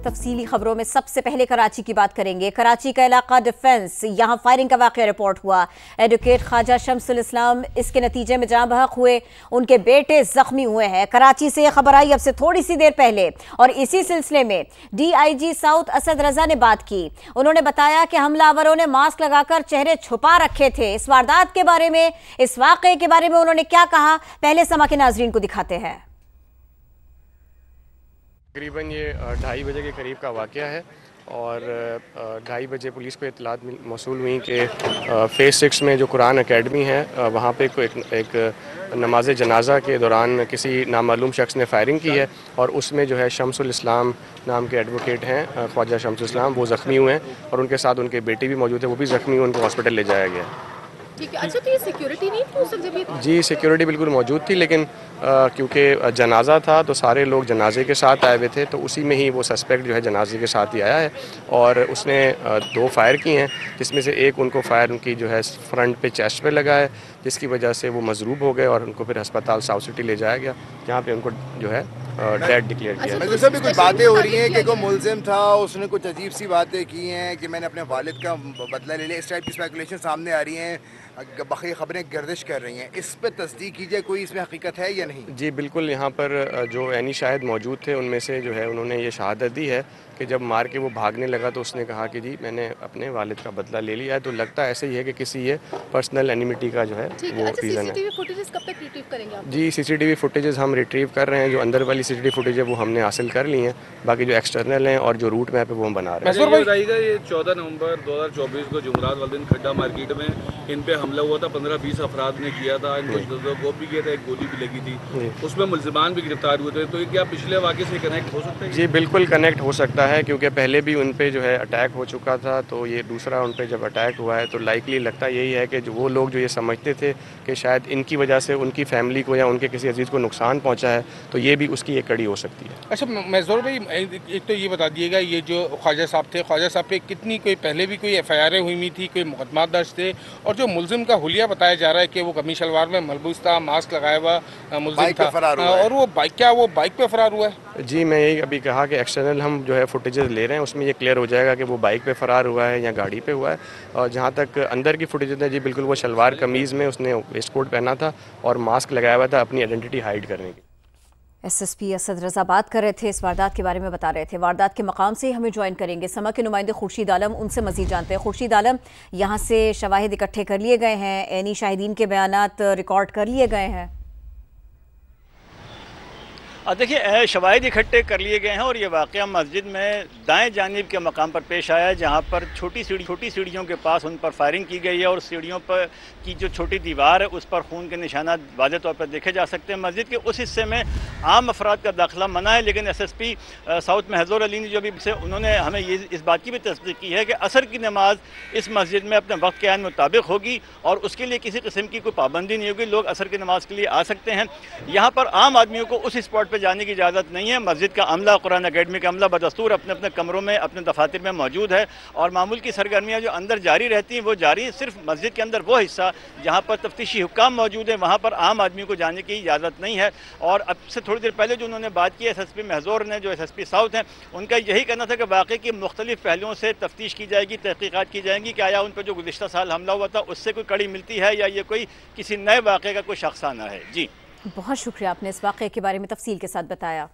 तफसीली खबरों में सबसे पहले कराची की बात करेंगे। कराची का इलाका डिफेंस, यहां फायरिंग का वाकया रिपोर्ट हुआ। एडवोकेट ख्वाजा शम्सुल इस्लाम इसके नतीजे में जाँ बहक हुए, उनके बेटे जख्मी हुए हैं। कराची से यह खबर आई अब से थोड़ी सी देर पहले, और इसी सिलसिले में DIG साउथ असद रजा ने बात की। उन्होंने बताया कि हमलावरों ने मास्क लगाकर चेहरे छुपा रखे थे। इस वारदात के बारे में, इस वाकये के बारे में उन्होंने क्या कहा, पहले समा के नाजरीन को दिखाते हैं। तकरीबन ये 2:30 बजे के करीब का वाक़या है और 2:30 बजे पुलिस को इत्तलात मौसूल हुई कि फ़ेज़ 6 में जो कुरान अकेडमी है वहाँ पे एक नमाज जनाजा के दौरान किसी नामालूम शख्स ने फायरिंग की है और उसमें जो है शम्सुल इस्लाम नाम के एडवोकेट हैं, ख्वाजा शम्सुल इस्लाम, वो ज़ख्मी हुए हैं और उनके साथ उनके बेटे भी मौजूद है, वो भी ज़ख्मी हुए, उनको हॉस्पिटल ले जाया गया। ठीक है। अच्छा, तो ये सिक्योरिटी नहीं थी उस वक्त जब ये? जी, सिक्योरिटी बिल्कुल मौजूद थी, लेकिन क्योंकि जनाजा था तो सारे लोग जनाजे के साथ आए हुए थे, तो उसी में ही वो सस्पेक्ट जो है जनाजे के साथ ही आया है और उसने 2 फायर किए हैं, जिसमें से एक उनको फायर उनकी जो है फ्रंट पे चेस्ट पे लगा है, जिसकी वजह से वो मजरूब हो गए और उनको फिर अस्पताल साउथ सिटी ले जाया गया, जहाँ पे उनको जो है डेड डिक्लेयर किया। अच्छा, सब भी कुछ बातें हो रही हैं कि कोई मुलजिम था, उसने कुछ अजीब सी बातें की हैं कि मैंने अपने वालिद का बदला ले लिया, इस टाइप की स्पेकुलेशन सामने आ रही हैं, बाकी खबरें गर्दिश कर रही हैं। इस पर तस्दीक कीजिए, कोई इसमें हकीकत है या नहीं? जी बिल्कुल, यहाँ पर जो ऐनी शाहिद मौजूद थे उनमें से जो है उन्होंने ये शहादत दी है कि जब मार के वो भागने लगा तो उसने कहा कि जी मैंने अपने वालिद का बदला ले लिया है। तो लगता ऐसे ही है कि किसी ये पर्सनल एनिमिटी का जो है वो रीज़न है। फुटेजेस कब तक रिट्रीव करेंगे आप? जी, CCTV फुटेजेस हम रिट्रीव कर रहे हैं। जो अंदर वाली CCTV फुटेज है वो हमने हासिल कर ली हैं, बाकी जो एक्सटर्नल हैं और जो रूट मैप है वो हम बना रहे हैं। ये 14 नवंबर 2024 को जुमरात वाले दिन खड्डा मार्केट में इन पे हमला हुआ था, 15-20 अफराद ने किया था, इनको गोप भी किया था, एक गोली भी लगी थी, उसमें मुल्जिमान भी गिरफ्तार हुए थे। तो क्या पिछले वाक़े से कनेक्ट हो सकता है? जी बिल्कुल कनेक्ट हो सकता है, क्योंकि पहले भी उन पे जो है अटैक हो चुका था, तो ये दूसरा उन पे जब अटैक हुआ है तो लाइकली लगता यही है कि जो वो लोग जो ये समझते थे कि शायद इनकी वजह से उनकी फैमिली को या उनके किसी अजीज़ को नुकसान पहुँचा है, तो ये भी उसकी एक कड़ी हो सकती है। अच्छा मज़हूर भाई, एक तो ये बता दिएगा, ये जो ख्वाजा साहब थे, ख्वाजा साहब पे कितनी कोई पहले भी कोई FIR हुई थी, कोई मुकदमा दर्ज थे, और जो मुलजिम का हुलिया बताया जा रहा है कि वो कमीज शलवार में मलबूस था, मास्क लगाया हुआ मुलजिम था, और वो बाइक पे फरार हुआ है? जी, मैं यही अभी कहा कि एक्सटर्नल हम जो है फुटेजेस ले रहे हैं, उसमें ये क्लियर हो जाएगा कि वो बाइक पे फरार हुआ है या गाड़ी पे हुआ है। और जहाँ तक अंदर की फुटेजेस है, जी बिल्कुल वो शलवार कमीज़ में उसने वेस्ट कोट पहना था और मास्क लगाया हुआ था अपनी आइडेंटिटी हाइड करने की। SSP असद रजा बात कर रहे थे, इस वारदात के बारे में बता रहे थे। वारदात के मकाम से हमें ज्वाइन करेंगे समा के नुमाइंदे खुर्शीद आलम, उनसे मजीद जानते हैं। खुर्शीद आलम, यहाँ से शवाहिद इकट्ठे कर लिए गए हैं, ऐनी शाहिदीन के बयानात रिकॉर्ड कर लिए गए हैं? देखिए, शवाहिद इकट्ठे कर लिए गए हैं और ये वाक़या मस्जिद में दाएं जानिब के मकाम पर पेश आया है, जहाँ पर छोटी सीढ़ियों के पास उन पर फायरिंग की गई है और सीढ़ियों पर की जो छोटी दीवार है उस पर खून के निशानात वाज़ेह तौर पर देखे जा सकते हैं। मस्जिद के उस हिस्से में आम अफराद का दाखिला मना है, लेकिन SSP साउथ महजूर अली ने जो भी से उन्होंने हमें ये इस बात की भी तस्दीक की है कि असर की नमाज इस मस्जिद में अपने वक्त के आइन मुताबिक होगी और उसके लिए किसी किस्म की कोई पाबंदी नहीं होगी, लोग असर की नमाज के लिए आ सकते हैं। यहाँ पर आम आदमियों को उस स्पॉट पे जाने की इजाज़त नहीं है। मस्जिद का अमला, कुरान अकेडमी का अमला बदस्तूर अपने अपने कमरों में, अपने दफातर में मौजूद है और मामूल की सरगर्मियाँ जो अंदर जारी रहती हैं वो जारी। सिर्फ मस्जिद के अंदर वो हिस्सा जहाँ पर तफ्तीशी हुक्काम मौजूद है वहाँ पर आम आदमी को जाने की इजाज़त नहीं है। और अब से थोड़ी देर पहले जो उन्होंने बात की SSP महजूर ने, जो SSP साउथ हैं, उनका यही कहना था कि वाक़े की मुख्तलिफ पहलुओं से तफ्तीश की जाएगी, तहकीकात की जाएंगी कि आया उन पर जो गुज़िश्ता साल हमला हुआ था उससे कोई कड़ी मिलती है या ये कोई किसी नए वाक़े का कोई शख्साना है। जी बहुत शुक्रिया, आपने इस वाक़े के बारे में तफसील के साथ बताया।